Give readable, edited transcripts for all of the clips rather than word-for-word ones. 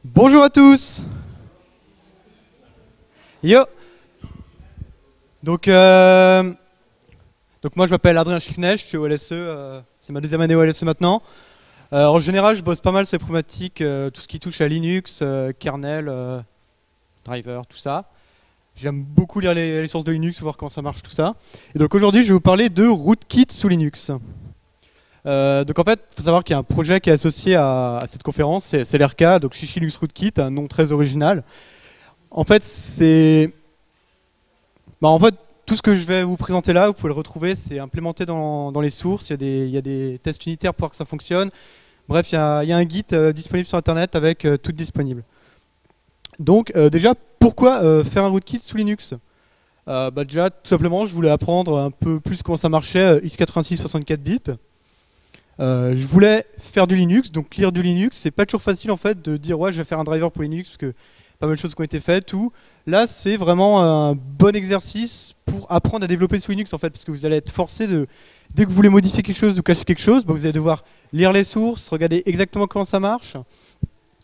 Bonjour à tous. Yo. Donc, moi je m'appelle Adrien Schnecht, je suis au LSE, c'est ma deuxième année au LSE maintenant. En général je bosse pas mal ces problématiques, tout ce qui touche à Linux, kernel, driver, tout ça. J'aime beaucoup lire les sources de Linux, voir comment ça marche, tout ça. Et donc aujourd'hui je vais vous parler de rootkit sous Linux. Donc en fait, il faut savoir qu'il y a un projet qui est associé à cette conférence, c'est l'RK, donc Chichi Linux Rootkit, un nom très original. En fait, tout ce que je vais vous présenter là, vous pouvez le retrouver, c'est implémenté dans les sources, il y a des tests unitaires pour voir que ça fonctionne. Bref, il y a un guide disponible sur internet avec tout disponible. Donc déjà, pourquoi faire un rootkit sous Linux? Déjà, tout simplement, je voulais apprendre un peu plus comment ça marchait, x86 64 bits. Je voulais faire du Linux, donc lire du Linux, c'est pas toujours facile en fait de dire ouais je vais faire un driver pour Linux parce que pas mal de choses qui ont été faites, tout. Là c'est vraiment un bon exercice pour apprendre à développer sous Linux en fait, parce que vous allez être forcé de, dès que vous voulez modifier quelque chose ou cacher quelque chose, vous allez devoir lire les sources, regarder exactement comment ça marche,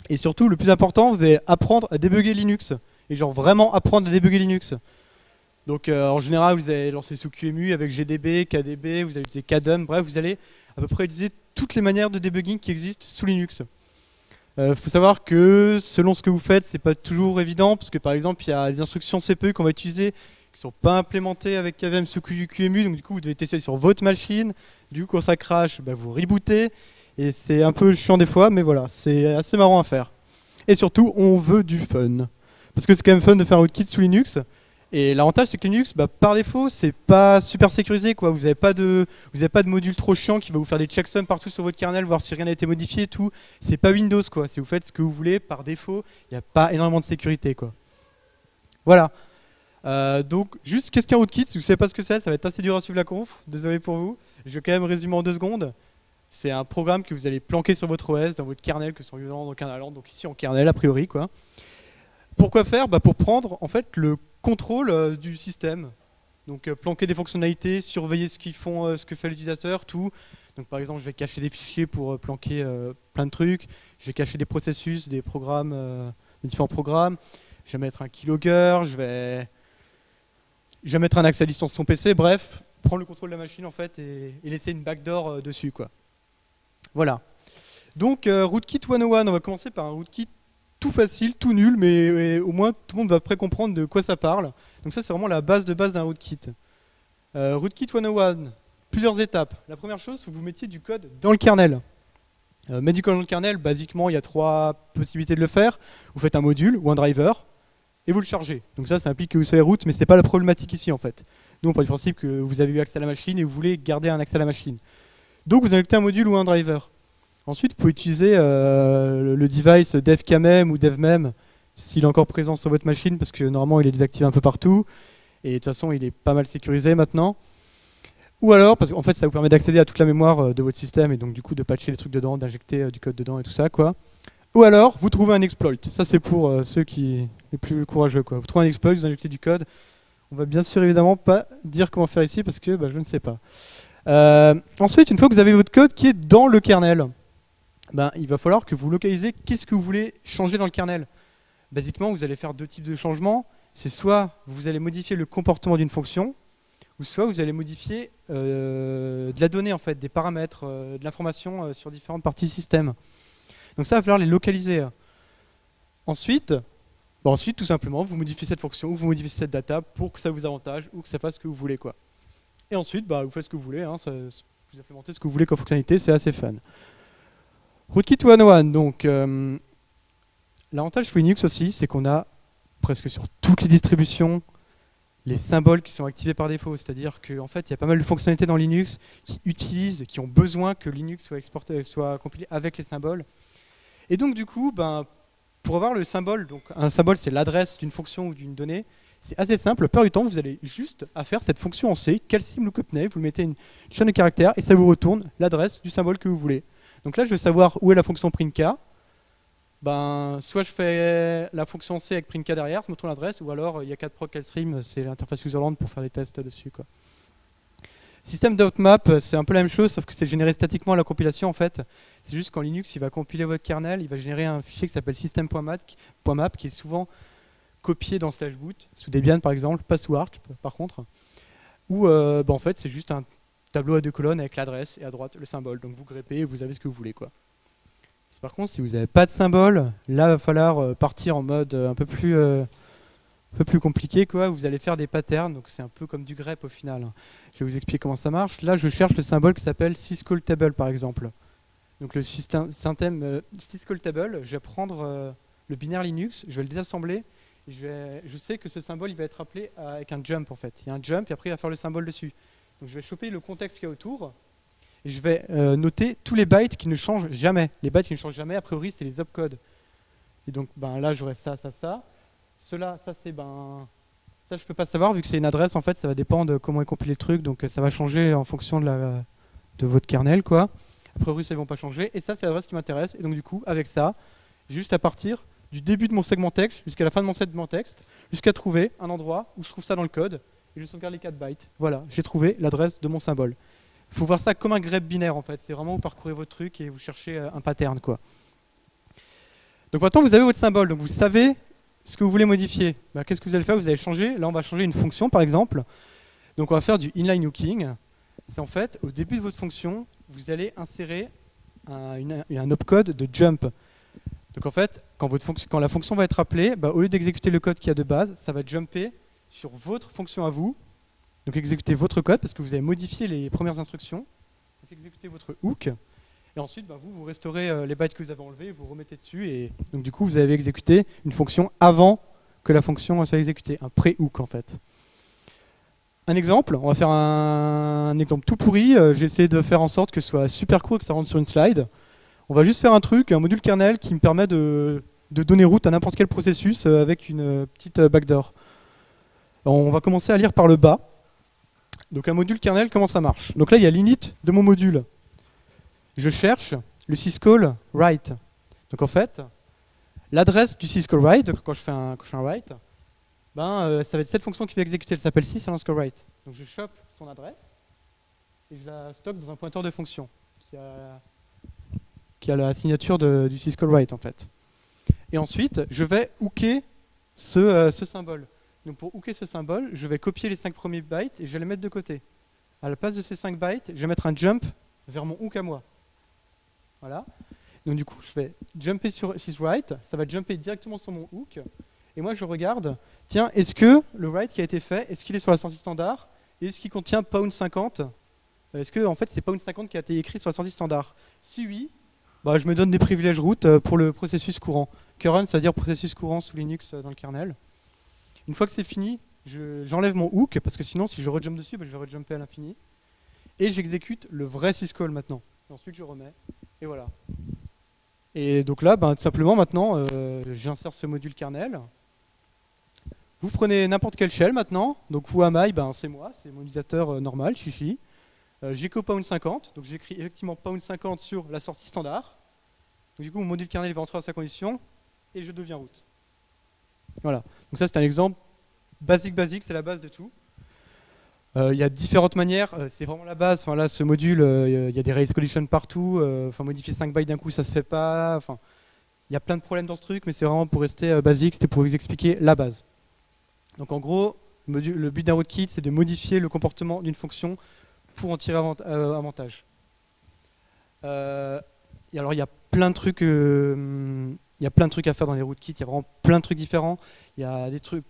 et surtout le plus important, vous allez apprendre à débugger Linux, et genre vraiment apprendre à débugger Linux. Donc en général vous allez lancer sous QEMU avec GDB, KDB, vous allez utiliser KDUM, bref vous allez à peu près utiliser toutes les manières de debugging qui existent sous Linux. Faut savoir que selon ce que vous faites, c'est pas toujours évident, parce que par exemple, il y a des instructions CPU qu'on va utiliser qui sont pas implémentées avec KVM sous QEMU, donc du coup, vous devez tester sur votre machine. Du coup, quand ça crache, vous rebootez, et c'est un peu chiant des fois, mais voilà, c'est assez marrant à faire. Et surtout, on veut du fun, parce que c'est quand même fun de faire un rootkit sous Linux. Et l'avantage c'est que Linux, par défaut, c'est pas super sécurisé quoi. Vous n'avez pas de module trop chiant qui va vous faire des checksums partout sur votre kernel, voir si rien n'a été modifié et tout. C'est pas Windows quoi. Si vous faites ce que vous voulez, par défaut, il n'y a pas énormément de sécurité quoi. Voilà. Donc juste qu'est-ce qu'un rootkit? Si vous savez pas ce que c'est, ça va être assez dur à suivre la conf. Désolé pour vous. Je vais quand même résumer en 2 secondes. C'est un programme que vous allez planquer sur votre OS, dans votre kernel, que ce soit en kernel, donc ici en kernel a priori quoi. Pourquoi faire? Pour prendre en fait le contrôle du système. Donc planquer des fonctionnalités, surveiller ce qu'ils font, ce que fait l'utilisateur, tout. Donc par exemple, je vais cacher des fichiers pour planquer plein de trucs. Je vais cacher des processus, des programmes, des différents programmes. Je vais mettre un keylogger, je vais mettre un accès à distance sur son PC. Bref, prendre le contrôle de la machine en fait et laisser une backdoor dessus quoi. Voilà. Donc rootkit 101, on va commencer par un rootkit tout facile, tout nul, mais au moins tout le monde va près comprendre de quoi ça parle. Donc ça c'est vraiment la base de base d'un rootkit. Rootkit 101, plusieurs étapes. La première chose, c'est que vous mettiez du code dans le kernel. Mettre du code dans le kernel, basiquement il y a 3 possibilités de le faire. Vous faites un module ou un driver et vous le chargez. Donc ça implique que vous savez root, mais ce n'est pas la problématique ici en fait. Nous on part du principe que vous avez eu accès à la machine et vous voulez garder un accès à la machine. Donc vous injectez un module ou un driver. Ensuite, vous pouvez utiliser le device devkmem ou devmem s'il est encore présent sur votre machine, parce que normalement il est désactivé un peu partout, et de toute façon il est pas mal sécurisé maintenant. Ou alors, parce qu'en fait ça vous permet d'accéder à toute la mémoire de votre système, et donc du coup de patcher les trucs dedans, d'injecter du code dedans et tout ça quoi. Ou alors, vous trouvez un exploit. Ça c'est pour ceux les plus courageux quoi. Vous trouvez un exploit, vous injectez du code. On va bien sûr évidemment pas dire comment faire ici, parce que je ne sais pas. Ensuite, une fois que vous avez votre code qui est dans le kernel, il va falloir que vous localisez qu'est-ce que vous voulez changer dans le kernel. Basiquement, vous allez faire 2 types de changements. C'est soit vous allez modifier le comportement d'une fonction, ou soit vous allez modifier de la donnée, en fait, des paramètres, de l'information sur différentes parties du système. Donc ça, il va falloir les localiser. Ensuite, tout simplement, vous modifiez cette fonction ou vous modifiez cette data pour que ça vous avantage ou que ça fasse ce que vous voulez, quoi. Et ensuite, vous faites ce que vous voulez. Vous implémentez ce que vous voulez comme fonctionnalité, c'est assez fun. Rootkit 101, donc l'avantage sur Linux aussi, c'est qu'on a presque sur toutes les distributions les symboles qui sont activés par défaut. C'est-à-dire qu'en fait, il y a pas mal de fonctionnalités dans Linux qui ont besoin que Linux soit exporté, soit compilé avec les symboles. Et donc du coup, pour avoir le symbole, donc un symbole c'est l'adresse d'une fonction ou d'une donnée, c'est assez simple. La plupart du temps, vous allez juste à faire cette fonction en C, calsim lookup name, vous mettez une chaîne de caractères et ça vous retourne l'adresse du symbole que vous voulez. Donc là, je veux savoir où est la fonction printk. Soit je fais la fonction C avec printk derrière, ça me trouve l'adresse, ou alors il y a 4 proc stream, c'est l'interface userland pour faire des tests dessus, quoi. System.map, c'est un peu la même chose, sauf que c'est généré statiquement à la compilation en fait. C'est juste qu'en Linux, il va compiler votre kernel, il va générer un fichier qui s'appelle system.map qui est souvent copié dans /boot, sous Debian par exemple, pas sous Arch par contre. Où en fait c'est juste un tableau à 2 colonnes avec l'adresse et à droite le symbole. Donc vous greffez et vous avez ce que vous voulez quoi. Par contre, si vous n'avez pas de symbole, là il va falloir partir en mode un peu plus compliqué quoi. Vous allez faire des patterns, donc c'est un peu comme du grep au final. Je vais vous expliquer comment ça marche. Là je cherche le symbole qui s'appelle syscallTable par exemple. Donc le système syscallTable, je vais prendre le binaire Linux, je vais le désassembler. Je sais que ce symbole il va être appelé avec un jump en fait. Il y a un jump et après il va faire le symbole dessus. Donc je vais choper le contexte qu'il y a autour et je vais noter tous les bytes qui ne changent jamais. Les bytes qui ne changent jamais, a priori c'est les opcodes. Et donc là j'aurai ça. Cela, ça c'est ça je peux pas savoir vu que c'est une adresse en fait, ça va dépendre de comment est compilé le truc, donc ça va changer en fonction de votre kernel quoi. A priori ça ne vont pas changer et ça c'est l'adresse qui m'intéresse et donc du coup avec ça, juste à partir du début de mon segment texte jusqu'à la fin de mon segment texte, jusqu'à trouver un endroit où je trouve ça dans le code et je sauvegarde les 4 bytes. Voilà, j'ai trouvé l'adresse de mon symbole. Il faut voir ça comme un grep binaire en fait, c'est vraiment vous parcourez votre truc et vous cherchez un pattern quoi. Donc maintenant vous avez votre symbole, donc vous savez ce que vous voulez modifier. Qu'est-ce que vous allez faire? Vous allez changer, là on va changer une fonction par exemple. Donc on va faire du inline hooking. C'est en fait, au début de votre fonction, vous allez insérer un opcode de jump. Donc en fait, quand la fonction va être appelée, au lieu d'exécuter le code qu'il y a de base, ça va jumper sur votre fonction à vous. Donc exécuter votre code parce que vous avez modifié les premières instructions. Donc exécutez votre hook. Et ensuite, vous restaurez les bytes que vous avez enlevés, vous remettez dessus. Et donc du coup, vous avez exécuté une fonction avant que la fonction soit exécutée. Un pré-hook en fait. Un exemple, on va faire un exemple tout pourri. J'ai essayé de faire en sorte que ce soit super court et que ça rentre sur une slide. On va juste faire un truc, un module kernel qui me permet de donner route à n'importe quel processus avec une petite backdoor. Alors, on va commencer à lire par le bas. Donc un module kernel, comment ça marche? Donc là, il y a l'init de mon module. Je cherche le syscall write. Donc en fait, l'adresse du syscall write, quand je fais un write, ça va être cette fonction qui va exécuter. Elle s'appelle sys_write. Donc je chope son adresse et je la stocke dans un pointeur de fonction qui a la signature du syscall write en fait. Et ensuite, je vais hooker ce symbole. Donc pour hooker ce symbole, je vais copier les 5 premiers bytes et je vais les mettre de côté. À la place de ces 5 bytes, je vais mettre un jump vers mon hook à moi. Voilà. Donc du coup, je vais jumper sur syswrite, ça va jumper directement sur mon hook. Et moi, je regarde, tiens, est-ce que le write qui a été fait, est-ce qu'il est sur la sortie standard? Et est-ce qu'il contient pound 50? Est-ce que en fait, c'est pound 50 qui a été écrit sur la sortie standard? Si oui, je me donne des privilèges root pour le processus courant. Current, ça veut dire processus courant sous Linux dans le kernel. Une fois que c'est fini, j'enlève mon hook, parce que sinon, si je rejump dessus, je vais rejumper à l'infini. Et j'exécute le vrai syscall maintenant. Et ensuite, je remets. Et voilà. Et donc là, tout simplement, maintenant, j'insère ce module kernel. Vous prenez n'importe quelle shell maintenant. Donc, whoami, c'est moi, c'est mon utilisateur normal, chichi. J'écho pound 50, donc j'écris effectivement pound 50 sur la sortie standard. Donc du coup, mon module kernel va entrer à sa condition et je deviens root. Voilà. Donc ça, c'est un exemple basique, c'est la base de tout. Il y a différentes manières, c'est vraiment la base. Enfin, là, ce module, il y a des race collision partout. Modifier 5 bytes d'un coup, ça se fait pas. Il y a plein de problèmes dans ce truc, mais c'est vraiment pour rester basique, c'était pour vous expliquer la base. Donc en gros, le but d'un rootkit, c'est de modifier le comportement d'une fonction pour en tirer avantage. Et alors il y a plein de trucs, à faire dans les rootkits. Il y a vraiment plein de trucs différents. Il y a des trucs.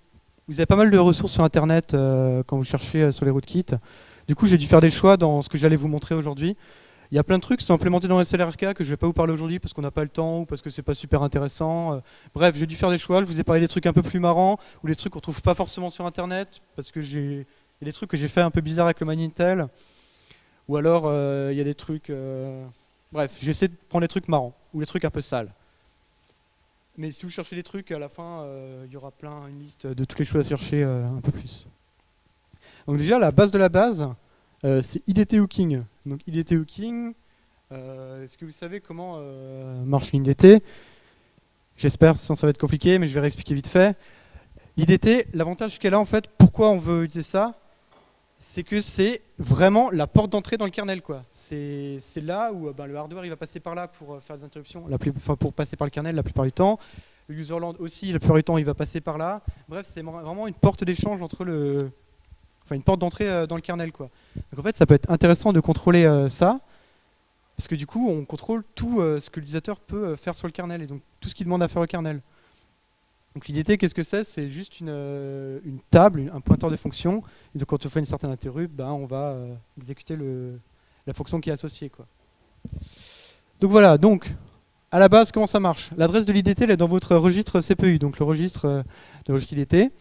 Vous avez pas mal de ressources sur Internet quand vous cherchez sur les rootkits. Du coup, j'ai dû faire des choix dans ce que j'allais vous montrer aujourd'hui. Il y a plein de trucs qui sont implémentés dans SLRK que je ne vais pas vous parler aujourd'hui parce qu'on n'a pas le temps ou parce que c'est pas super intéressant. Bref, j'ai dû faire des choix. Je vous ai parlé des trucs un peu plus marrants ou des trucs qu'on trouve pas forcément sur Internet parce que il y a des trucs que j'ai fait un peu bizarres avec le Magnintel. Ou alors, il y a des trucs... Bref, j'ai essayé de prendre des trucs marrants ou des trucs un peu sales. Mais si vous cherchez des trucs, à la fin, il y aura une liste de toutes les choses à chercher un peu plus. Donc déjà, la base de la base, c'est IDT hooking. Donc IDT hooking, est-ce que vous savez comment marche une IDT? J'espère, sinon ça va être compliqué, mais je vais réexpliquer vite fait. L'IDT, l'avantage qu'elle a en fait, pourquoi on veut utiliser ça? c'est que c'est vraiment la porte d'entrée dans le kernel, quoi. C'est là où le hardware il va passer par là pour faire des interruptions, pour passer par le kernel la plupart du temps. Le userland aussi, la plupart du temps, il va passer par là. Bref, c'est vraiment une porte d'échange entre une porte d'entrée dans le kernel, quoi. Donc en fait, ça peut être intéressant de contrôler ça, parce que du coup, on contrôle tout ce que l'utilisateur peut faire sur le kernel, et donc tout ce qu'il demande à faire au kernel. Donc l'IDT, qu'est-ce que c'est? C'est juste une table, un pointeur de fonction. Et donc quand on fait une certaine interrupt, on va exécuter la fonction qui est associée, quoi. Donc voilà, donc à la base, comment ça marche? L'adresse de l'IDT, elle est dans votre registre CPU, donc le registre de logique IDT.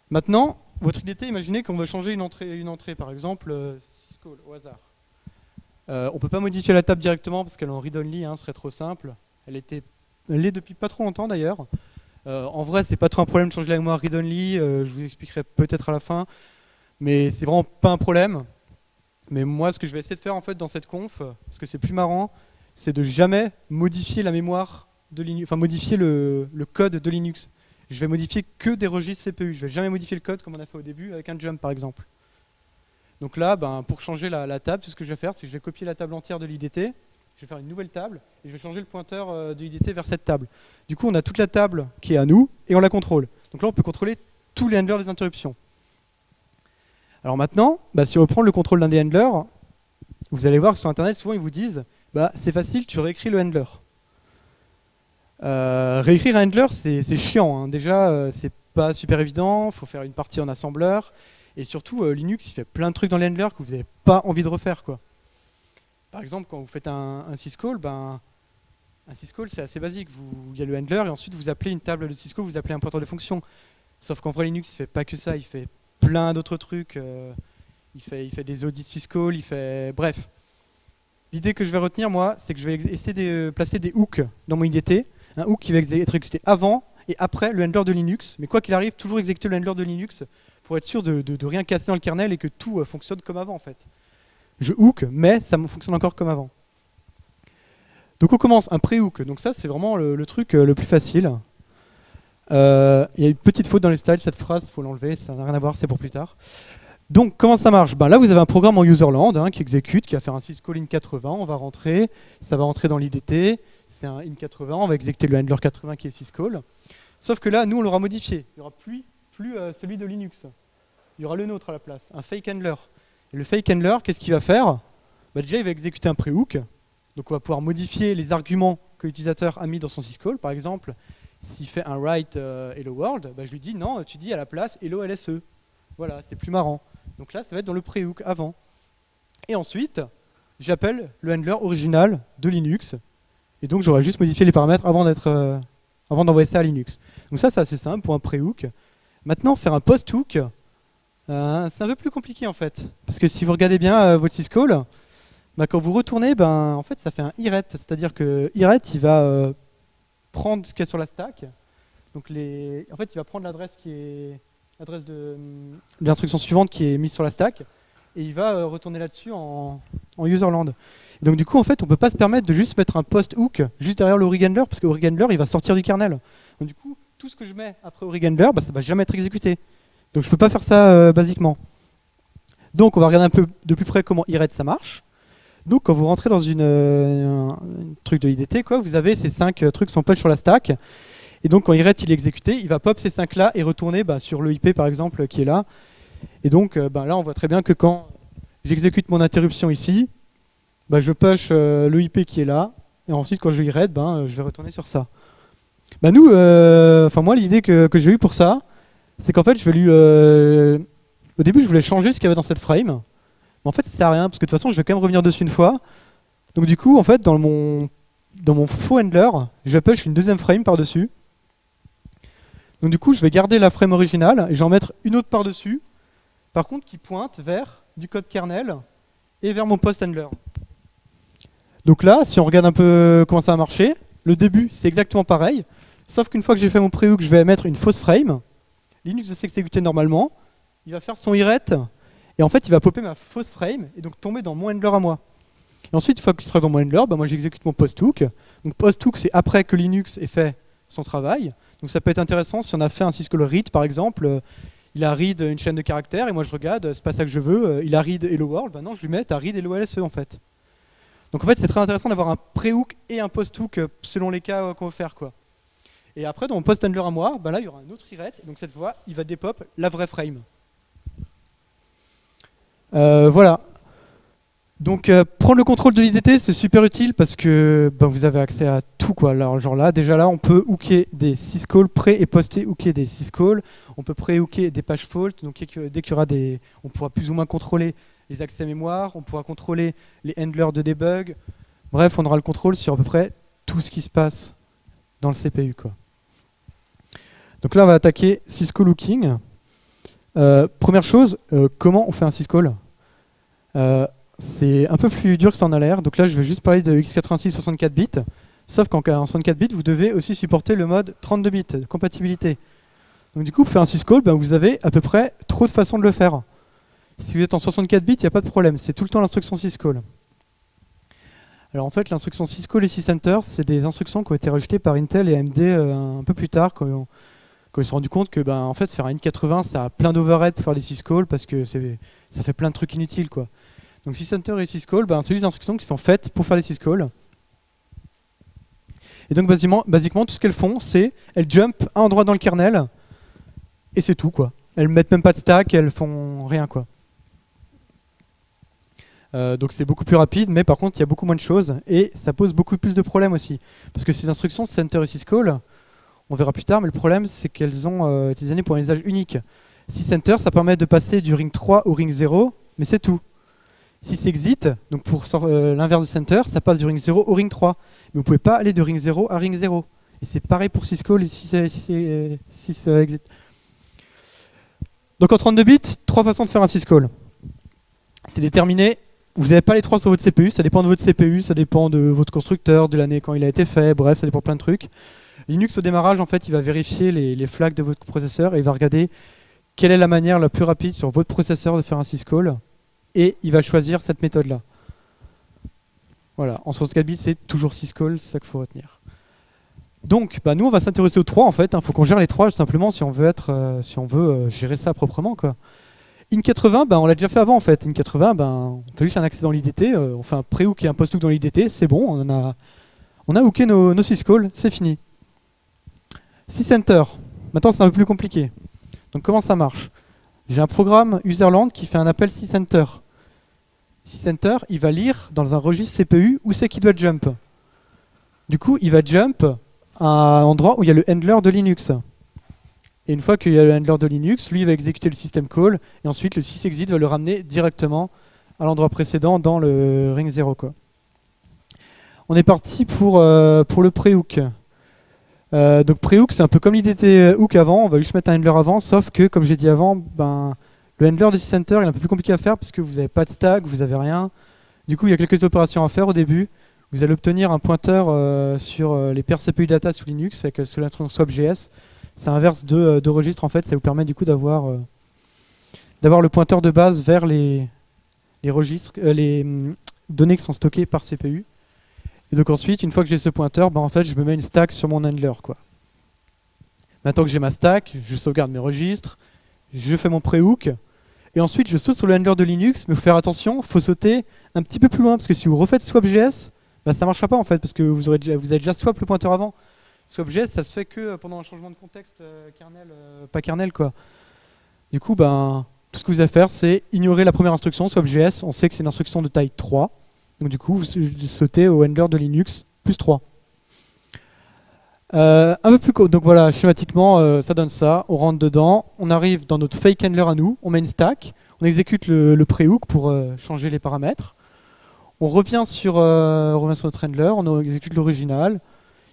Maintenant, votre IDT, imaginez qu'on veut changer une entrée par exemple, syscall au hasard. On ne peut pas modifier la table directement parce qu'elle est en read-only, ce serait trop simple. Elle l'est depuis pas trop longtemps d'ailleurs. En vrai, c'est pas trop un problème de changer la mémoire read-only, je vous expliquerai peut-être à la fin, mais c'est vraiment pas un problème. Mais moi, ce que je vais essayer de faire en fait dans cette conf, parce que c'est plus marrant, c'est de jamais modifier la mémoire de Linux, enfin modifier le code de Linux. Je vais modifier que des registres CPU, je vais jamais modifier le code comme on a fait au début avec un jump par exemple. Donc là, pour changer la table, tout ce que je vais faire, c'est que je vais copier la table entière de l'IDT, je vais faire une nouvelle table, et je vais changer le pointeur de l'IDT vers cette table. Du coup, on a toute la table qui est à nous, et on la contrôle. Donc là, on peut contrôler tous les handlers des interruptions. Alors maintenant, si on reprend le contrôle d'un des handlers, vous allez voir que sur Internet, souvent, ils vous disent c'est facile, tu réécris le handler. Réécrire un handler, c'est chiant. Déjà, c'est pas super évident, il faut faire une partie en assembleur. Et surtout, Linux, il fait plein de trucs dans les handlers que vous n'avez pas envie de refaire, quoi. Par exemple, quand vous faites un syscall, un syscall, c'est assez basique. Il y a le handler, et ensuite, vous appelez une table de syscall, vous appelez un pointeur de fonction. Sauf qu'en vrai, Linux, il fait pas que ça, il fait plein d'autres trucs. Il fait des audits syscall, bref. L'idée que je vais retenir, moi, c'est que je vais essayer de placer des hooks dans mon IDT. Un hook qui va être exécuté avant et après le handler de Linux. Mais quoi qu'il arrive, toujours exécuter le handler de Linux pour être sûr de rien casser dans le kernel et que tout fonctionne comme avant, en fait. Je hook, mais ça fonctionne encore comme avant. Donc on commence un pré-hook. Donc ça, c'est vraiment le truc le plus facile. Il y a une petite faute dans les slides, cette phrase, il faut l'enlever, ça n'a rien à voir, c'est pour plus tard. Donc comment ça marche? Là, vous avez un programme en userland qui exécute, qui va faire un syscall in80, on va rentrer, ça va rentrer dans l'IDT, c'est un in80, on va exécuter le handler 80 qui est syscall. Sauf que là, nous, on l'aura modifié. Il n'y aura plus celui de Linux. Il y aura le nôtre à la place, un fake handler. Et le fake handler, qu'est-ce qu'il va faire? Déjà, il va exécuter un pré-hook. Donc on va pouvoir modifier les arguments que l'utilisateur a mis dans son syscall. Par exemple, s'il fait un write hello world, je lui dis non, tu dis à la place hello LSE. Voilà, c'est plus marrant. Donc là, ça va être dans le pré-hook avant. Et ensuite, j'appelle le handler original de Linux. Et donc, j'aurais juste modifié les paramètres avant d'envoyer ça à Linux. Donc ça, c'est assez simple pour un pré-hook. Maintenant, faire un post-hook, c'est un peu plus compliqué en fait. Parce que si vous regardez bien votre syscall, quand vous retournez, en fait, ça fait un iret. C'est-à-dire que iret, il va prendre ce qu'il y a sur la stack. Donc en fait, il va prendre l'adresse de l'instruction suivante qui est mise sur la stack, et il va retourner là-dessus en userland. Et donc du coup, en fait, on peut pas se permettre de juste mettre un post-hook juste derrière le orighandler, parce que orighandler, il va sortir du kernel. Donc du coup, tout ce que je mets après orighandler, ça va jamais être exécuté. Donc je peux pas faire ça basiquement. Donc on va regarder un peu de plus près comment iret ça marche. Donc quand vous rentrez dans un truc de l'IDT, vous avez ces 5 trucs sans push sur la stack. Et donc quand iret il est exécuté, il va pop ces 5 là et retourner sur le IP par exemple qui est là. Et donc là on voit très bien que quand j'exécute mon interruption ici, je push le IP qui est là. Et ensuite quand je iret, je vais retourner sur ça. Moi l'idée que j'ai eue pour ça, c'est qu'en fait je vais lui... au début je voulais changer ce qu'il y avait dans cette frame. Mais en fait ça sert à rien parce que de toute façon je vais quand même revenir dessus une fois. Donc du coup en fait dans mon faux handler, je vais push une deuxième frame par-dessus. Donc du coup, je vais garder la frame originale et je vais en mettre une autre par-dessus, par contre qui pointe vers du code kernel et vers mon post-handler. Donc là, si on regarde un peu comment ça va marcher, le début, c'est exactement pareil, sauf qu'une fois que j'ai fait mon pré-hook, je vais mettre une fausse frame. Linux va s'exécuter normalement, il va faire son iret, et en fait, il va popper ma fausse frame et donc tomber dans mon handler à moi. Et ensuite, une fois qu'il sera dans mon handler, moi j'exécute mon post-hook. Donc post-hook, c'est après que Linux ait fait son travail. Donc ça peut être intéressant si on a fait un syscall read par exemple, il a read une chaîne de caractères et moi je regarde, c'est pas ça que je veux, il a read hello world, bah non je lui mets t'as read hello LSE en fait. Donc en fait c'est très intéressant d'avoir un pré-hook et un post-hook selon les cas qu'on veut faire quoi. Et après dans mon post-handler à moi, bah là il y aura un autre iret, et donc cette fois il va dépop la vraie frame. Voilà. Donc prendre le contrôle de l'IDT c'est super utile parce que bah, vous avez accès à tout quoi. Alors, genre là, déjà là on peut hooker des syscalls, pré et poster hooker des syscalls, on peut pré-hooker des page faults, donc dès qu'il y aura des. On pourra plus ou moins contrôler les accès mémoire, on pourra contrôler les handlers de debug. Bref, on aura le contrôle sur à peu près tout ce qui se passe dans le CPU quoi. Donc là on va attaquer syscall hooking. Première chose, comment on fait un syscall c'est un peu plus dur que ça en a l'air, donc là je vais juste parler de x86 64 bits, sauf qu'en 64 bits vous devez aussi supporter le mode 32 bits de compatibilité. Donc du coup pour faire un syscall, ben, vous avez à peu près trop de façons de le faire. Si vous êtes en 64 bits, il n'y a pas de problème, c'est tout le temps l'instruction syscall. Alors en fait l'instruction syscall et sysenter, c'est des instructions qui ont été rajoutées par Intel et AMD un peu plus tard, quand ils se sont rendus compte que ben, en fait, faire un N80 ça a plein d'overhead pour faire des syscalls parce que ça fait plein de trucs inutiles quoi. Donc sysenter et syscall, ben, c'est des instructions qui sont faites pour faire des syscalls. Et donc basiquement tout ce qu'elles font, c'est elles jump un endroit dans le kernel et c'est tout quoi. Elles mettent même pas de stack, elles font rien quoi. Donc c'est beaucoup plus rapide, mais par contre il y a beaucoup moins de choses et ça pose beaucoup plus de problèmes aussi. Parce que ces instructions sysenter et syscall, on verra plus tard, mais le problème c'est qu'elles ont été designées pour un usage unique. Sysenter ça permet de passer du ring 3 au ring 0, mais c'est tout. Sysexit, donc pour l'inverse de center, ça passe du ring 0 au ring 3. Mais vous ne pouvez pas aller de ring 0 à ring 0. Et c'est pareil pour syscall et sysexit. Donc en 32 bits, 3 façons de faire un syscall. C'est déterminé, vous n'avez pas les 3 sur votre CPU, ça dépend de votre CPU, ça dépend de votre constructeur, de l'année quand il a été fait, bref, ça dépend de plein de trucs. Linux au démarrage, en fait, il va vérifier les flags de votre processeur et il va regarder quelle est la manière la plus rapide sur votre processeur de faire un syscall. Et il va choisir cette méthode-là. Voilà, en 64 bits, c'est toujours syscall, c'est ça qu'il faut retenir. Donc, bah, nous, on va s'intéresser aux 3 en fait. Il faut qu'on gère les 3 simplement si on veut, gérer ça proprement, quoi. In80, bah, on l'a déjà fait avant en fait. In80, bah, on fait juste un accès dans l'IDT, on fait un pré-hook et un post-hook dans l'IDT, c'est bon, on a hooké nos syscalls, c'est fini. Sysenter, maintenant c'est un peu plus compliqué. Donc comment ça marche? J'ai un programme userland qui fait un appel sysenter. Sysenter, il va lire dans un registre CPU où c'est qu'il doit jump. Du coup, il va jump à un endroit où il y a le handler de Linux. Et une fois qu'il y a le handler de Linux, lui il va exécuter le system call et ensuite le sysexit va le ramener directement à l'endroit précédent dans le ring 0 quoi. On est parti pour le pre-hook. Donc pre-hook c'est un peu comme l'IDT hook avant, on va juste mettre un handler avant, sauf que comme j'ai dit avant, ben, le handler de sysenter il est un peu plus compliqué à faire parce que vous n'avez pas de stack, vous n'avez rien. Du coup il y a quelques opérations à faire au début. Vous allez obtenir un pointeur sur les paires CPU data sous Linux avec sous l'instruction swapjs. C'est inverse de registres en fait, ça vous permet du coup d'avoir le pointeur de base vers les registres, les données qui sont stockées par CPU. Et donc ensuite, une fois que j'ai ce pointeur, bah en fait, je me mets une stack sur mon handler, quoi. Maintenant que j'ai ma stack, je sauvegarde mes registres, je fais mon pré-hook, et ensuite je saute sur le handler de Linux, mais il faut faire attention, il faut sauter un petit peu plus loin, parce que si vous refaites swapjs, bah ça ne marchera pas en fait, parce que vous avez déjà swap le pointeur avant. Swapjs, ça se fait que pendant un changement de contexte kernel, pas kernel, quoi. Du coup, bah, tout ce que vous avez à faire, c'est ignorer la première instruction, swapjs, on sait que c'est une instruction de taille 3. Donc du coup, vous sautez au handler de Linux, plus 3. Un peu plus donc voilà, schématiquement, ça donne ça. On rentre dedans, on arrive dans notre fake handler à nous, on met une stack, on exécute le pre-hook pour changer les paramètres. On revient sur notre handler, on exécute l'original,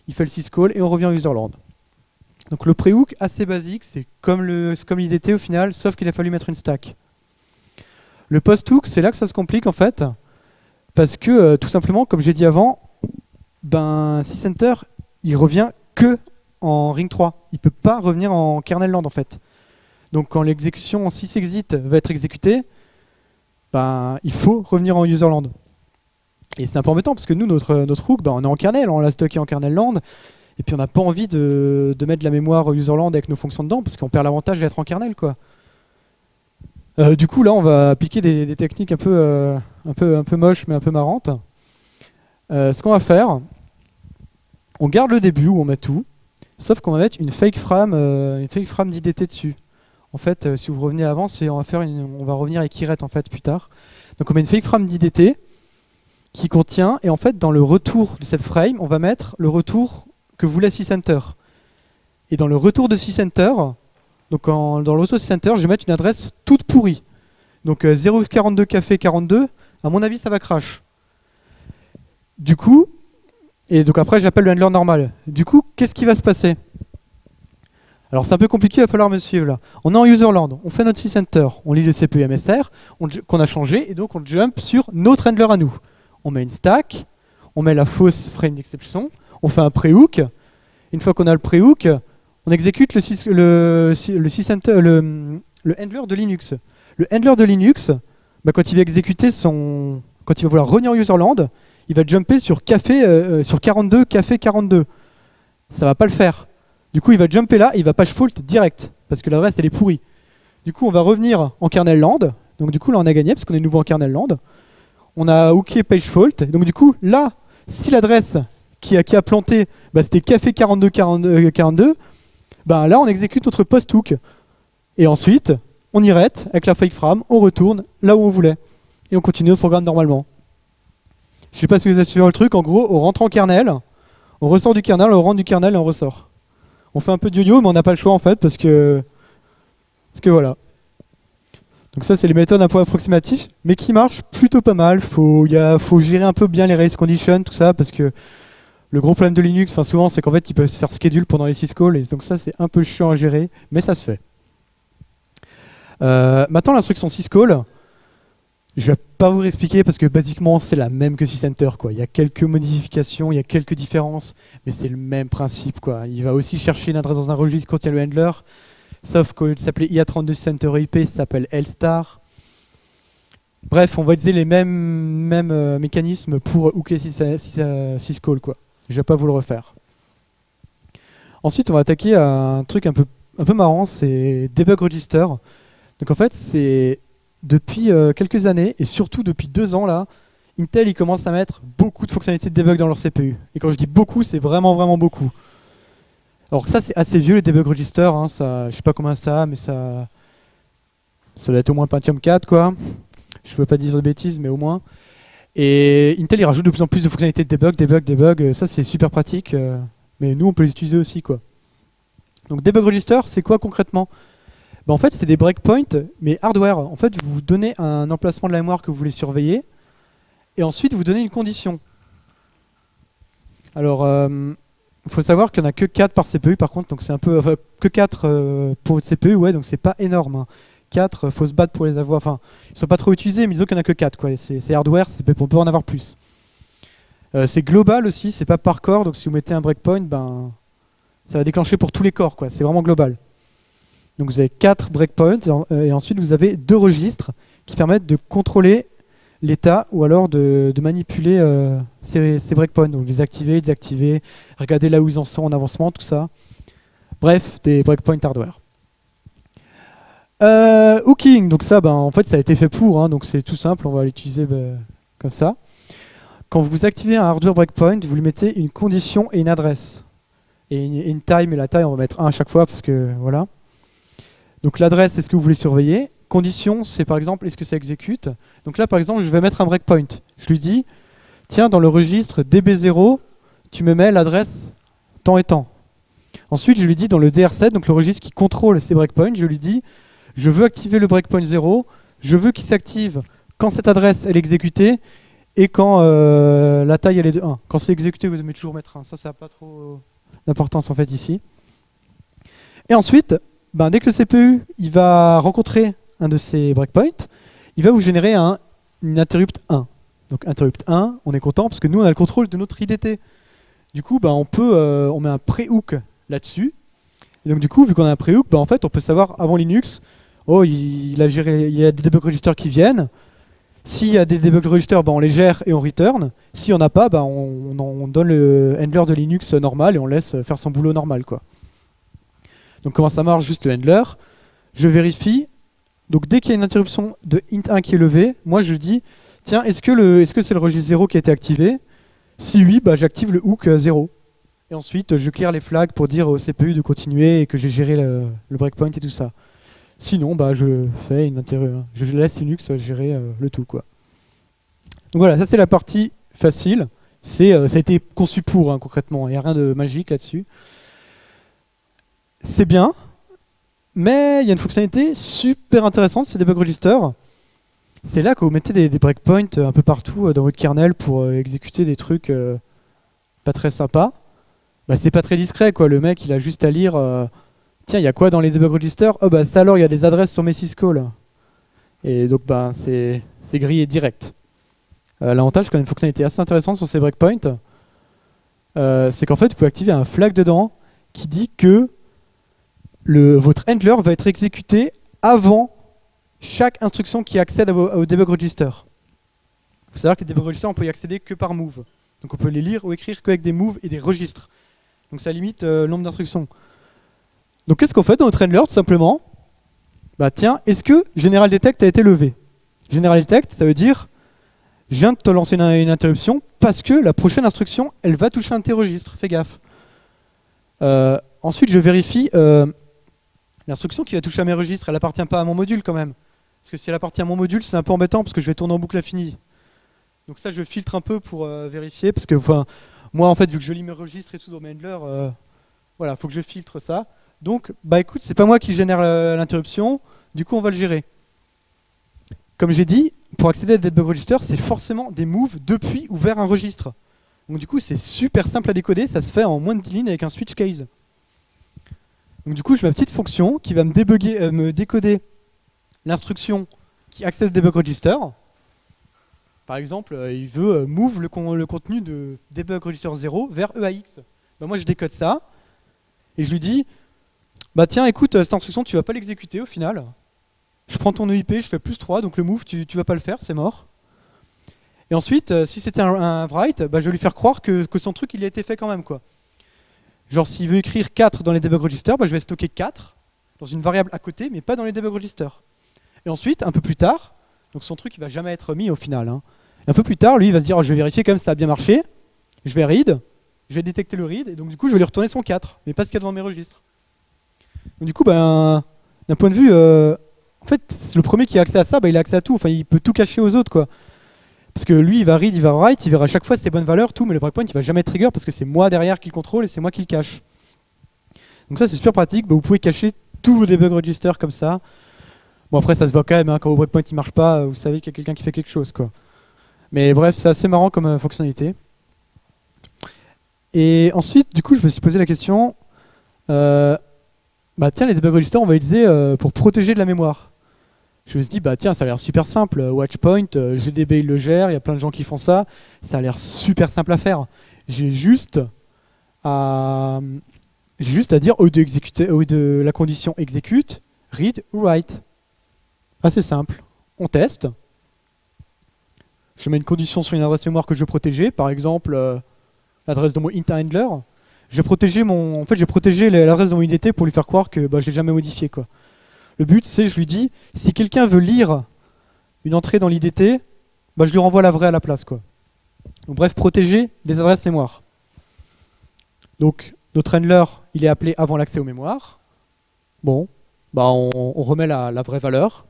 il fait le syscall et on revient au userland. Donc le pre-hook, assez basique, c'est comme l'IDT au final, sauf qu'il a fallu mettre une stack. Le post-hook, c'est là que ça se complique en fait. Parce que, tout simplement, comme j'ai dit avant, ben, sysenter, il revient que en ring 3. Il ne peut pas revenir en kernel land, en fait. Donc, quand l'exécution en sysexit va être exécutée, ben, il faut revenir en userland. Et c'est un peu embêtant, parce que nous, notre hook, ben, on est en kernel, on l'a stocké en kernel land, et puis on n'a pas envie de mettre de la mémoire userland avec nos fonctions dedans, parce qu'on perd l'avantage d'être en kernel, quoi. Du coup, là, on va appliquer des techniques un peu moches, mais un peu marrantes. Ce qu'on va faire, on garde le début où on met tout, sauf qu'on va mettre une fake frame d'IDT dessus. En fait, si vous revenez avant, on va revenir avec Iret en fait plus tard. Donc on met une fake frame d'IDT qui contient, et en fait, dans le retour de cette frame, on va mettre le retour que voulait SysCenter. Et dans le retour de SysCenter, donc dans le retour de SysCenter, je vais mettre une adresse toute pourrie. Donc 0x42 café 42, à mon avis, ça va crash. Du coup, et donc après, j'appelle le handler normal. Du coup, qu'est-ce qui va se passer? Alors c'est un peu compliqué, il va falloir me suivre là. On est en userland, on fait notre SysCenter, on lit le CPU MSR qu'on a changé, et donc on jump sur notre handler à nous. On met une stack, on met la fausse frame d'exception, on fait un pre-hook. Une fois qu'on a le pre-hook, on exécute le handler de Linux. Le handler de Linux, bah, quand il va exécuter quand il va vouloir revenir en userland, il va jumper sur 42 café 42. Ça va pas le faire. Du coup, il va jumper là, et il va page fault direct, parce que l'adresse elle est pourrie. Du coup, on va revenir en kernel land. Donc du coup, là on a gagné, parce qu'on est nouveau en kernel land. On a hooké page fault. Donc du coup, là, si l'adresse qui a planté, bah, c'était café 42 42, bah, là on exécute notre post hook. Et ensuite, on irrite avec la fake frame, on retourne là où on voulait. Et on continue notre programme normalement. Je sais pas si vous avez suivi le truc, en gros, on rentre en kernel, on ressort du kernel, on rentre du kernel et on ressort. On fait un peu de yo-yo, mais on n'a pas le choix en fait, parce que voilà. Donc ça, c'est les méthodes un peu approximatives, mais qui marchent plutôt pas mal. Faut gérer un peu bien les race conditions, tout ça, parce que le gros problème de Linux, souvent, c'est qu'en fait, ils peuvent se faire schedule pendant les syscalls, et donc ça, c'est un peu chiant à gérer, mais ça se fait. Maintenant, l'instruction syscall, je vais pas vous expliquer parce que basiquement c'est la même que SysCenter quoi. Il y a quelques modifications, il y a quelques différences, mais c'est le même principe quoi. Il va aussi chercher une adresse dans un registre quand il y a le handler, sauf qu'au lieu de s'appeler IA32 SysCenter IP, ça s'appelle L-star. Bref, on va utiliser les mêmes mécanismes pour hooker syscall quoi. Je vais pas vous le refaire. Ensuite, on va attaquer à un truc un peu marrant, c'est debug register. Donc en fait, c'est depuis quelques années, et surtout depuis 2 ans là, Intel il commence à mettre beaucoup de fonctionnalités de debug dans leur CPU. Et quand je dis beaucoup, c'est vraiment beaucoup. Alors ça c'est assez vieux les debug register, hein, ça, je sais pas combien ça a, mais ça doit être au moins Pentium 4 quoi. Je peux pas dire de bêtises, mais au moins. Et Intel il rajoute de plus en plus de fonctionnalités de debug, ça c'est super pratique, mais nous on peut les utiliser aussi quoi. Donc debug register, c'est quoi concrètement? Bah en fait, c'est des breakpoints, mais hardware. En fait, vous donnez un emplacement de la mémoire que vous voulez surveiller, et ensuite vous donnez une condition. Alors, il faut savoir qu'il n'y en a que 4 par CPU, par contre, donc c'est un peu que 4 pour CPU, ouais, donc c'est pas énorme. Hein. 4, faut se battre pour les avoir. Enfin, ils sont pas trop utilisés, mais disons qu'il n'y en a que 4, quoi. C'est hardware, on peut en avoir plus. C'est global aussi, c'est pas par corps, donc si vous mettez un breakpoint, ben, ça va déclencher pour tous les corps, quoi. C'est vraiment global. Donc vous avez 4 breakpoints et ensuite vous avez 2 registres qui permettent de contrôler l'état ou alors de manipuler ces breakpoints. Donc les activer, désactiver, regarder là où ils en sont en avancement, tout ça. Bref, des breakpoints hardware. Hooking, donc ça, en fait ça a été fait pour, hein, donc c'est tout simple, on va l'utiliser comme ça. Quand vous activez un hardware breakpoint, vous lui mettez une condition et une adresse. Et une time, et la taille on va mettre 1 à chaque fois parce que voilà. Donc l'adresse, c'est ce que vous voulez surveiller. Condition, c'est par exemple, est-ce que ça exécute? Donc là, par exemple, je vais mettre un breakpoint. Je lui dis, tiens, dans le registre DB0, tu me mets l'adresse temps et temps. Ensuite, je lui dis dans le DR7, donc le registre qui contrôle ces breakpoints, je lui dis, je veux activer le breakpoint 0, je veux qu'il s'active quand cette adresse elle est exécutée et quand la taille elle est de 1. Quand c'est exécuté, vous devez toujours mettre 1. Ça n'a pas trop d'importance en fait ici. Et ensuite, dès que le CPU il va rencontrer un de ces breakpoints, il va vous générer une interrupt 1. Donc interrupt 1, on est content parce que nous on a le contrôle de notre IDT. Du coup, on met un pre-hook là-dessus. Et donc du coup, vu qu'on a un pre-hook, en fait on peut savoir avant Linux, oh il y a des debug registers qui viennent. S'il y a des debug registers, on les gère et on return. S'il n'y en a pas, on donne le handler de Linux normal et on laisse faire son boulot normal, quoi. Donc comment ça marche? Juste le handler. Je vérifie Donc dès qu'il y a une interruption de int1 qui est levée, moi je dis, tiens, est-ce que c'est le registre 0 qui a été activé? Si oui, bah, j'active le hook 0. Et ensuite, je clear les flags pour dire au CPU de continuer et que j'ai géré le breakpoint et tout ça. Sinon, bah, je laisse Linux gérer le tout, quoi. Donc voilà, ça c'est la partie facile. Ça a été conçu pour, hein, concrètement. Il n'y a rien de magique là-dessus. C'est bien, mais il y a une fonctionnalité super intéressante, c'est Debug Register. C'est là que vous mettez des breakpoints un peu partout dans votre kernel pour exécuter des trucs pas très sympas. Bah, c'est pas très discret, quoi. Le mec, il a juste à lire tiens, il y a quoi dans les debug registers? Oh bah ça alors, il y a des adresses sur mes syscalls. Et donc bah, c'est grillé direct. L'avantage, quand même, une fonctionnalité assez intéressante sur ces breakpoints, c'est qu'en fait, vous pouvez activer un flag dedans qui dit que votre handler va être exécuté avant chaque instruction qui accède au debug register. Il faut savoir que les debug registers, on peut y accéder que par move. Donc on peut les lire ou écrire qu'avec des moves et des registres. Donc ça limite le nombre d'instructions. Donc qu'est-ce qu'on fait dans notre handler, tout simplement? Bah tiens, est-ce que General Detect a été levé? General Detect, ça veut dire, je viens de te lancer une interruption parce que la prochaine instruction, elle va toucher un de tes registres, fais gaffe. Ensuite, je vérifie l'instruction qui va toucher à mes registres, elle appartient pas à mon module quand même. Parce que si elle appartient à mon module, c'est un peu embêtant parce que je vais tourner en boucle infinie. Donc ça, je filtre un peu pour vérifier, parce que moi, en fait, vu que je lis mes registres et tout dans mes handlers, voilà, faut que je filtre ça. Donc, bah écoute, c'est pas moi qui génère l'interruption, du coup, on va le gérer. Comme j'ai dit, pour accéder à Debug Register, c'est forcément des moves depuis ou vers un registre. Donc du coup, c'est super simple à décoder, ça se fait en moins de 10 lignes avec un switch case. Donc du coup, j'ai ma petite fonction qui va me décoder l'instruction qui accède au Debug Register. Par exemple, il veut move le contenu de Debug Register 0 vers EAX. Bah, moi, je décode ça, et je lui dis, bah tiens, écoute, cette instruction, tu vas pas l'exécuter au final. Je prends ton EIP, je fais +3, donc le move, tu vas pas le faire, c'est mort. Et ensuite, si c'était un write, bah, je vais lui faire croire que son truc, il a été fait quand même, quoi. Genre, s'il veut écrire 4 dans les debug registers, bah, je vais stocker 4 dans une variable à côté, mais pas dans les debug registers. Et ensuite, un peu plus tard, donc son truc, il va jamais être mis au final, hein. Et un peu plus tard, lui, il va se dire, oh, je vais vérifier quand même si ça a bien marché. Je vais read, je vais détecter le read, et donc du coup, je vais lui retourner son 4, mais pas ce qu'il y a dans mes registres. Donc du coup, ben, d'un point de vue... en fait, le premier qui a accès à ça, bah, il a accès à tout. Enfin, il peut tout cacher aux autres, quoi. Parce que lui, il va read, il va write, il verra à chaque fois ses bonnes valeurs, tout, mais le breakpoint, il va jamais trigger parce que c'est moi derrière qui le contrôle et c'est moi qui le cache. Donc ça, c'est super pratique. Bah, vous pouvez cacher tous vos debug registers comme ça. Bon, après, ça se voit quand même, hein, quand vos breakpoints ne marchent pas, vous savez qu'il y a quelqu'un qui fait quelque chose, quoi. Mais bref, c'est assez marrant comme fonctionnalité. Et ensuite, du coup, je me suis posé la question, bah tiens, les debug registers, on va utiliser pour protéger de la mémoire. Je me suis dit, bah tiens, ça a l'air super simple, Watchpoint, GDB il le gère, il y a plein de gens qui font ça, ça a l'air super simple à faire. J'ai juste à dire, au de la condition exécute, read ou write. Assez simple. On teste. Je mets une condition sur une adresse mémoire que je veux protéger, par exemple l'adresse de mon int handler. Je vais protéger l'adresse de mon IDT pour lui faire croire que bah, je l'ai jamais modifié, quoi. Le but, c'est, je lui dis, si quelqu'un veut lire une entrée dans l'IDT, bah, je lui renvoie la vraie à la place, quoi. Donc, bref, protéger des adresses mémoire. Donc, notre handler, il est appelé avant l'accès aux mémoires. Bon, bah, on remet la vraie valeur.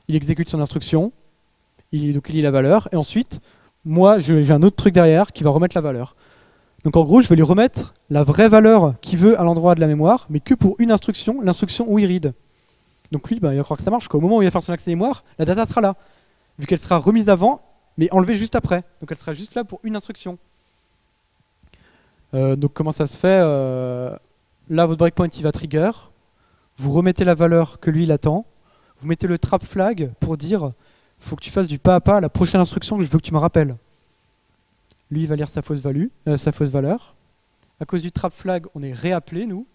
Il exécute son instruction. Donc, il lit la valeur. Et ensuite, moi, j'ai un autre truc derrière qui va remettre la valeur. Donc, en gros, je vais lui remettre la vraie valeur qu'il veut à l'endroit de la mémoire, mais que pour une instruction, l'instruction où il read. Donc lui, bah, il va croire que ça marche, quoi. Au moment où il va faire son accès mémoire, la data sera là. Vu qu'elle sera remise avant, mais enlevée juste après. Donc elle sera juste là pour une instruction. Donc comment ça se fait? Là, votre breakpoint, il va trigger. Vous remettez la valeur que lui, il attend. Vous mettez le trap flag pour dire, faut que tu fasses du pas à pas la prochaine instruction que je veux que tu me rappelles. Lui, il va lire sa fausse valeur. À cause du trap flag, on est réappelé, nous.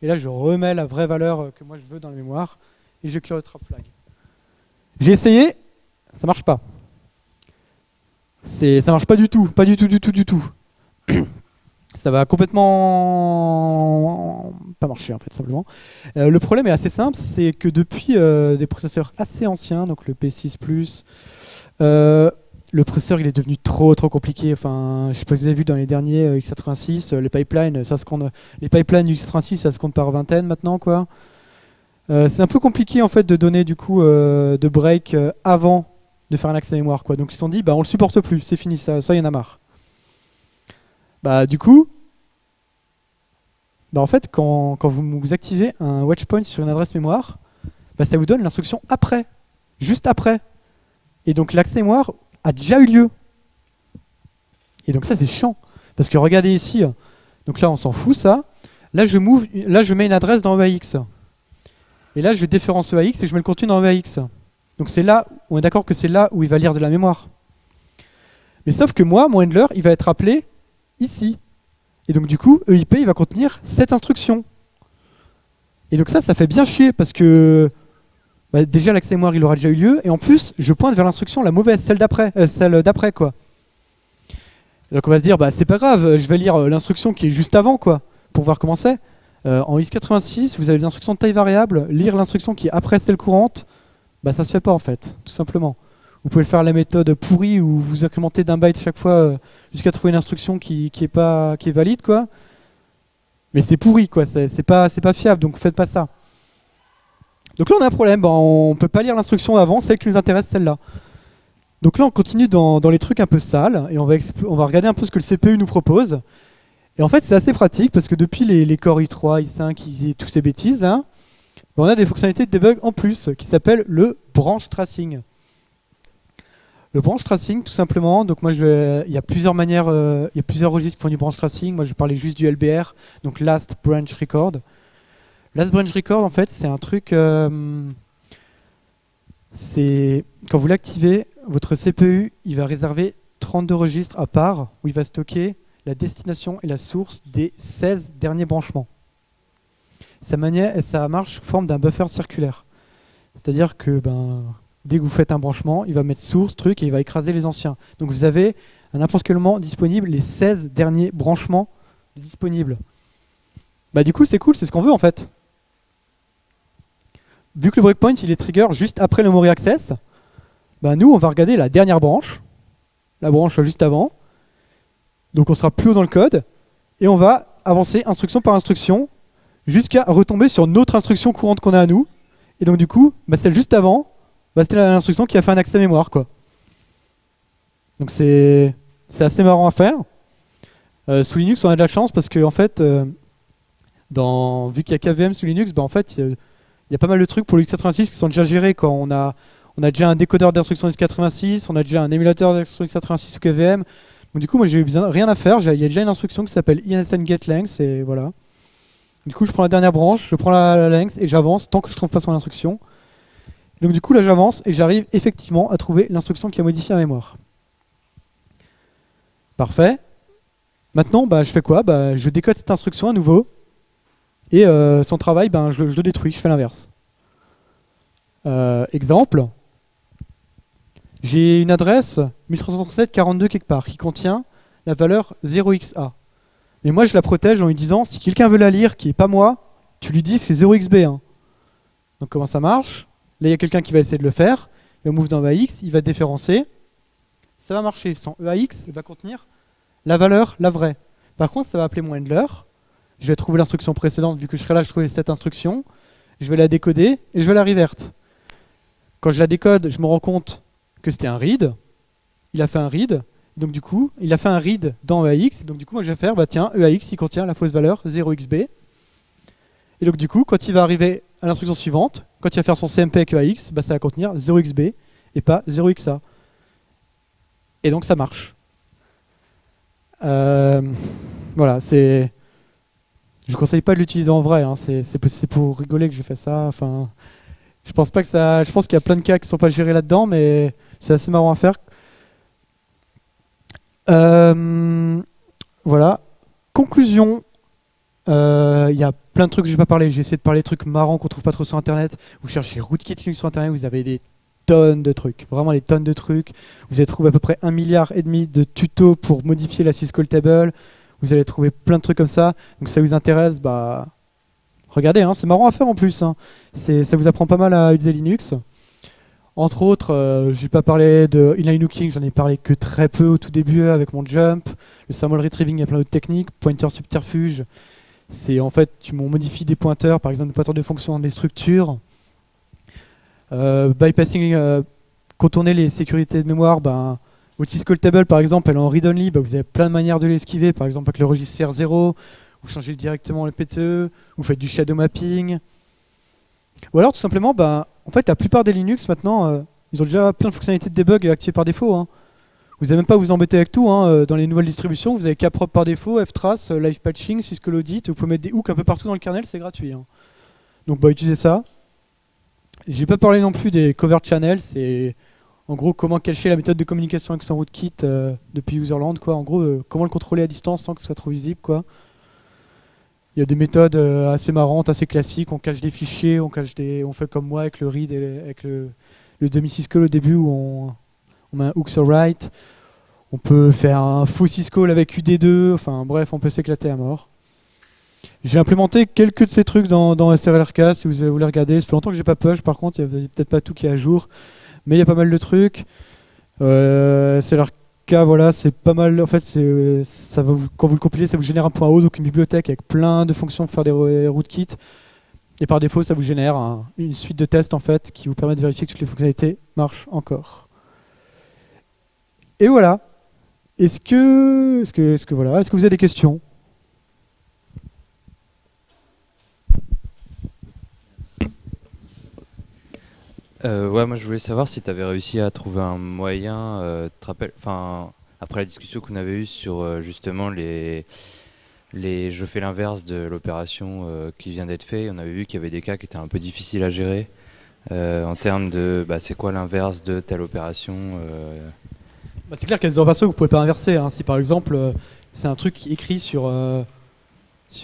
Et là, je remets la vraie valeur que moi je veux dans la mémoire et je clear le trap flag. J'ai essayé, ça marche pas. Ça marche pas du tout, pas du tout. Ça va complètement pas marché en fait simplement. Le problème est assez simple, c'est que depuis des processeurs assez anciens, donc le P6+, le processeur il est devenu trop compliqué. Enfin, je sais pas si vous avez vu dans les derniers x86, les pipelines, ça se compte, les pipelines du x86 ça se compte par vingtaine maintenant quoi. C'est un peu compliqué en fait de donner du coup de break avant de faire un accès mémoire quoi. Donc ils se sont dit bah on le supporte plus, c'est fini, ça y en a marre. Bah du coup, bah, en fait quand vous activez un watch point sur une adresse mémoire, bah, ça vous donne l'instruction après, juste après. Et donc l'accès mémoire a déjà eu lieu. Et donc ça c'est chiant. Parce que regardez ici, donc là on s'en fout ça. Là je mets une adresse dans EAX. Et là je déférence EAX et je mets le contenu dans EAX. Donc c'est là, on est d'accord que c'est là où il va lire de la mémoire. Mais sauf que moi, mon handler, il va être appelé ici. Et donc du coup, EIP il va contenir cette instruction. Et donc ça fait bien chier parce que bah, déjà l'accès mémoire il aura déjà eu lieu et en plus je pointe vers l'instruction la mauvaise, celle d'après quoi. Donc on va se dire bah c'est pas grave, je vais lire l'instruction qui est juste avant quoi, pour voir comment c'est. En x86 vous avez des instructions de taille variable, lire l'instruction qui est après celle courante, bah ça se fait pas en fait, tout simplement. Vous pouvez faire la méthode pourrie où vous incrémentez d'un byte chaque fois jusqu'à trouver une instruction qui est valide quoi. Mais c'est pourri quoi, c'est pas fiable, donc faites pas ça. Donc là on a un problème, on peut pas lire l'instruction d'avant, celle qui nous intéresse, celle-là. Donc là on continue dans les trucs un peu sales, et on va regarder un peu ce que le CPU nous propose. Et en fait c'est assez pratique, parce que depuis les Core i3, i5, et toutes ces bêtises, hein, on a des fonctionnalités de debug en plus, qui s'appellent le branch tracing. Le branch tracing, tout simplement, donc moi il y a plusieurs manières, il y a plusieurs registres qui font du branch tracing, moi je parlais juste du LBR, donc Last Branch Record. Last Branch Record, en fait, c'est un truc... c'est quand vous l'activez, votre CPU, il va réserver 32 registres à part, où il va stocker la destination et la source des 16 derniers branchements. Ça marche sous forme d'un buffer circulaire. C'est-à-dire que dès que vous faites un branchement, il va mettre source, truc, et il va écraser les anciens. Donc vous avez à n'importe quel moment disponible les 16 derniers branchements disponibles. Bah du coup, c'est cool, c'est ce qu'on veut en fait. Vu que le breakpoint il est trigger juste après le memory access, bah nous on va regarder la dernière branche, la branche juste avant. Donc on sera plus haut dans le code et on va avancer instruction par instruction jusqu'à retomber sur notre instruction courante qu'on a à nous. Et donc du coup, celle juste avant, c'était l'instruction qui a fait un accès mémoire quoi. Donc c'est assez marrant à faire. Sous Linux on a de la chance parce que en fait, vu qu'il y a KVM sous Linux, en fait il y a pas mal de trucs pour le x86 qui sont déjà gérés quoi. On a déjà un décodeur d'instructions x86, on a déjà un émulateur d'instructions x86 sous KVM. Donc du coup moi j'ai rien à faire, il y a déjà une instruction qui s'appelle INSN getLength et voilà. Du coup je prends la dernière branche, je prends la length et j'avance tant que je trouve pas son instruction. Donc du coup là j'avance et j'arrive effectivement à trouver l'instruction qui a modifié la mémoire. Parfait. Maintenant je fais quoi? Je décode cette instruction à nouveau. Et son travail, je le détruis, je fais l'inverse. Exemple, j'ai une adresse 1367.42 quelque part qui contient la valeur 0xa. Mais moi je la protège en lui disant si quelqu'un veut la lire qui n'est pas moi, tu lui dis c'est 0xb. Hein. Donc comment ça marche? Là il y a quelqu'un qui va essayer de le faire, il va move dans EAX, il va déférencer, ça va marcher. Son EAX va contenir la valeur, la vraie. Par contre ça va appeler mon handler. Je vais trouver l'instruction précédente, vu que je serai là, je trouvais cette instruction. Je vais la décoder et je vais la revert. Quand je la décode, je me rends compte que c'était un read. Il a fait un read. Donc du coup, il a fait un read dans EAX. Donc du coup, moi je vais faire, tiens, EAX, il contient la fausse valeur 0xb. Et donc du coup, quand il va arriver à l'instruction suivante, quand il va faire son CMP avec EAX, ça va contenir 0xb et pas 0xa. Et donc ça marche. Voilà, c'est... Je ne conseille pas de l'utiliser en vrai, hein. C'est pour rigoler que j'ai fait ça. Enfin, je pense pas que ça. Je pense qu'il y a plein de cas qui ne sont pas gérés là-dedans, mais c'est assez marrant à faire. Voilà. Conclusion. Il y a plein de trucs que je vais pas parler. J'ai essayé de parler de trucs marrants qu'on trouve pas trop sur Internet. Vous cherchez rootkit Linux sur Internet, vous avez des tonnes de trucs, vraiment des tonnes de trucs. Vous allez trouver à peu près 1,5 milliard de tutos pour modifier la syscall table. Vous allez trouver plein de trucs comme ça. Donc si ça vous intéresse, Regardez, hein, c'est marrant à faire en plus. Hein. Ça vous apprend pas mal à utiliser Linux. Entre autres, je n'ai pas parlé de inline hooking, j'en ai parlé que très peu au tout début avec mon jump. Le thermal retrieving, il y a plein d'autres techniques. Pointer subterfuge, c'est en fait, tu modifie des pointeurs, par exemple des pointeurs de fonction dans des structures. Bypassing, contourner les sécurités de mémoire, votre syscall table par exemple, elle est en read-only, vous avez plein de manières de l'esquiver, par exemple avec le registre CR0, vous changez directement le PTE, vous faites du shadow mapping. Ou alors tout simplement, en fait la plupart des Linux maintenant, ils ont déjà plein de fonctionnalités de debug activées par défaut. Hein. Vous n'avez même pas à vous embêter avec tout. Hein. Dans les nouvelles distributions, vous avez kprop par défaut, ftrace, live patching, syscall audit, vous pouvez mettre des hooks un peu partout dans le kernel, c'est gratuit. Hein. Donc utilisez ça. J'ai pas parlé non plus des cover channels, c'est en gros comment cacher la méthode de communication avec son rootkit depuis userland, quoi. En gros, comment le contrôler à distance sans que ce soit trop visible, quoi. Il y a des méthodes assez marrantes, assez classiques. On cache des fichiers, on fait comme moi avec le read et avec le demi-syscall au début où on met un hook sur write. On peut faire un faux syscall avec UD2. Enfin bref, on peut s'éclater à mort. J'ai implémenté quelques de ces trucs dans SRLRK. Si vous voulez regarder, ça fait longtemps que j'ai pas push. Par contre, il n'y a peut-être pas tout qui est à jour, mais il y a pas mal de trucs. SRLRK, voilà, c'est pas mal. En fait, quand vous le compilez, ça vous génère un point haut, donc une bibliothèque avec plein de fonctions pour faire des rootkits. Et par défaut, ça vous génère une suite de tests en fait qui vous permet de vérifier que toutes les fonctionnalités marchent encore. Et voilà. Est-ce que vous avez des questions? Ouais, moi je voulais savoir si tu avais réussi à trouver un moyen, après la discussion qu'on avait eue sur justement je fais l'inverse de l'opération qui vient d'être fait, on avait vu qu'il y avait des cas qui étaient un peu difficiles à gérer en termes de c'est quoi l'inverse de telle opération. C'est clair qu'il y a des opérations que vous pouvez pas inverser. Hein. Si par exemple c'est un truc qui écrit sur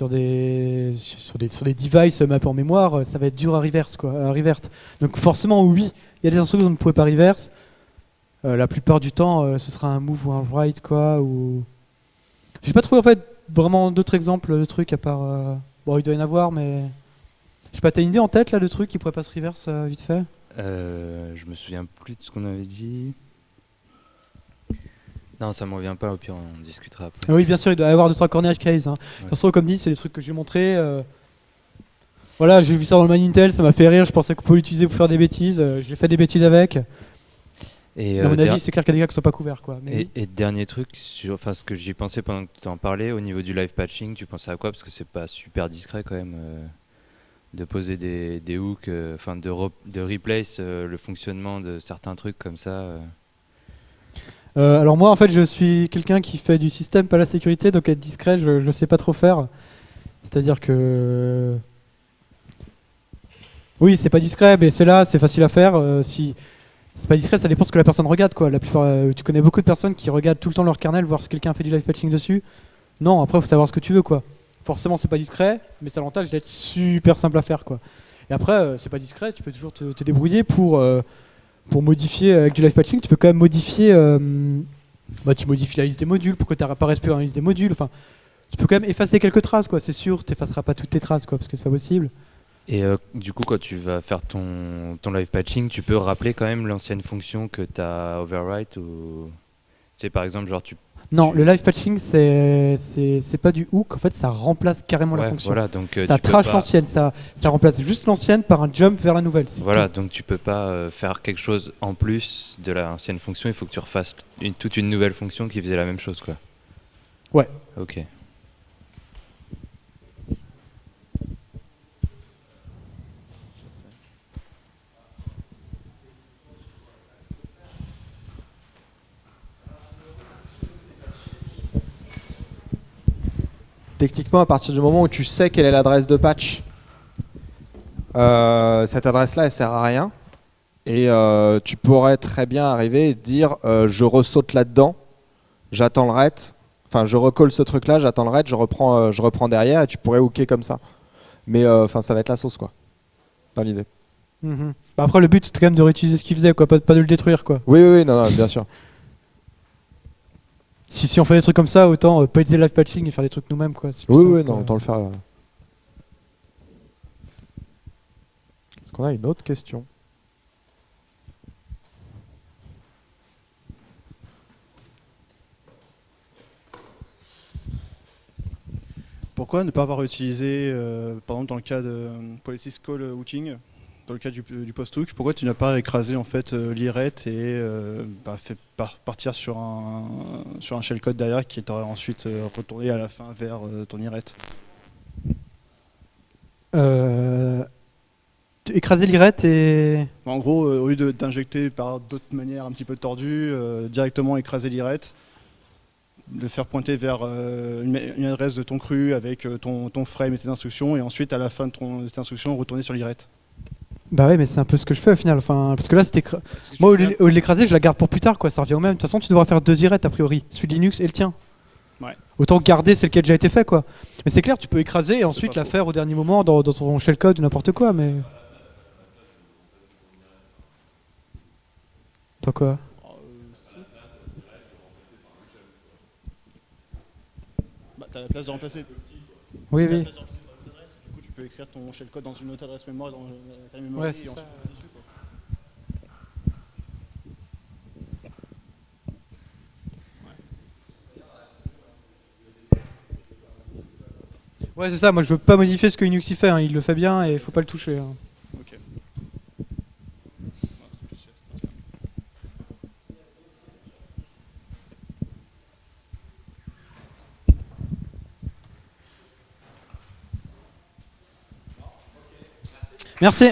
des devices mappés en mémoire, ça va être dur à reverse, quoi, à revert. Donc forcément, oui, il y a des instructions que vous ne pouvez pas reverse. La plupart du temps, ce sera un move ou un write, quoi. Ou... J'ai pas trouvé en fait vraiment d'autres exemples de trucs à part. Bon, il doit y en avoir, mais je sais pas. T'as une idée en tête là de trucs qui pourraient pas se reverse vite fait? Je me souviens plus de ce qu'on avait dit. Non, ça m'en vient pas, au pire on discutera après. Oui, bien sûr, il doit y avoir 2-3 corner cases. Hein. Ouais. De toute façon, comme dit, c'est des trucs que j'ai montrés. Voilà, j'ai vu ça dans le MyIntel, ça m'a fait rire, je pensais qu'on pouvait l'utiliser pour faire des bêtises, j'ai fait des bêtises avec. Et à mon avis, c'est clair qu'il y a des gars qui ne sont pas couverts. Quoi. Mais et dernier truc, ce que j'y pensais pendant que tu en parlais, au niveau du live patching, tu pensais à quoi? Parce que c'est pas super discret quand même de poser des hooks, de replace le fonctionnement de certains trucs comme ça. Alors moi en fait je suis quelqu'un qui fait du système, pas la sécurité, donc être discret je sais pas trop faire. C'est-à-dire que... Oui c'est pas discret mais c'est facile à faire. Si c'est pas discret ça dépend ce que la personne regarde quoi. La plupart, tu connais beaucoup de personnes qui regardent tout le temps leur kernel voir si quelqu'un fait du live patching dessus. Non après faut savoir ce que tu veux quoi. Forcément c'est pas discret mais c'est l'avantage d'être super simple à faire quoi. Et après c'est pas discret, tu peux toujours te débrouiller pour modifier avec du live patching, tu peux quand même modifier. Tu modifies la liste des modules pour que tu n'apparaisses plus dans la liste des modules. Enfin, tu peux quand même effacer quelques traces, quoi. C'est sûr, tu n'effaceras pas toutes tes traces, quoi, parce que c'est pas possible. Et du coup, quand tu vas faire ton live patching, tu peux rappeler quand même l'ancienne fonction que tu as overwrite ou c'est par exemple genre Non, le live patching c'est pas du hook, en fait ça remplace carrément la fonction. Voilà, donc, ça trash l'ancienne, ça remplace juste l'ancienne par un jump vers la nouvelle. Voilà, donc tu peux pas faire quelque chose en plus de l'ancienne fonction, il faut que tu refasses toute une nouvelle fonction qui faisait la même chose quoi. Ouais. Ok. Techniquement, à partir du moment où tu sais quelle est l'adresse de patch, cette adresse-là, elle sert à rien. Et tu pourrais très bien arriver et dire je ressaute là-dedans, j'attends le ret, enfin je recolle ce truc-là, j'attends le ret, je reprends derrière et tu pourrais hooker comme ça. Mais ça va être la sauce quoi, dans l'idée. Après le but c'est quand même de réutiliser ce qu'il faisait, quoi, pas de le détruire quoi. Oui, non, bien sûr. Si on fait des trucs comme ça, autant pas utiliser live patching et faire des trucs nous-mêmes quoi. Oui, non, autant le faire. qu'on a une autre question? Pourquoi ne pas avoir utilisé, par exemple dans le cas de Policy Call Hooking, dans le cas du post-hook, pourquoi tu n'as pas écrasé en fait l'IRET et fait partir sur un shellcode derrière qui t'aurait ensuite retourné à la fin vers ton IRET? Écraser l'IRET et... En gros, au lieu d'injecter par d'autres manières un petit peu tordues, directement écraser l'IRET, de faire pointer vers une adresse de ton cru avec ton frame et tes instructions, et ensuite à la fin de tes instructions, retourner sur l'IRET. Bah ouais, mais c'est un peu ce que je fais au final. Enfin, parce que là, c'était moi, au lieu de l'écraser, je la garde pour plus tard, quoi. Ça revient au même. De toute façon, tu devras faire 2 IRET a priori, celui de Linux et le tien. Ouais. Autant garder celle qui a déjà été fait, quoi. Mais c'est clair, tu peux écraser et ensuite la faire au dernier moment dans ton shellcode ou n'importe quoi, mais... Toi quoi? Bah, t'as la place de remplacer. Oui, oui. Du coup, tu peux écrire ton shellcode dans une autre adresse mémoire, dans la mémoire, Ouais, et c'est ensuite ça. dessus, quoi. Ouais, c'est ça. Moi, je veux pas modifier ce que Linux y fait. Hein. Il le fait bien et il faut pas le toucher. Hein. Ok. Merci.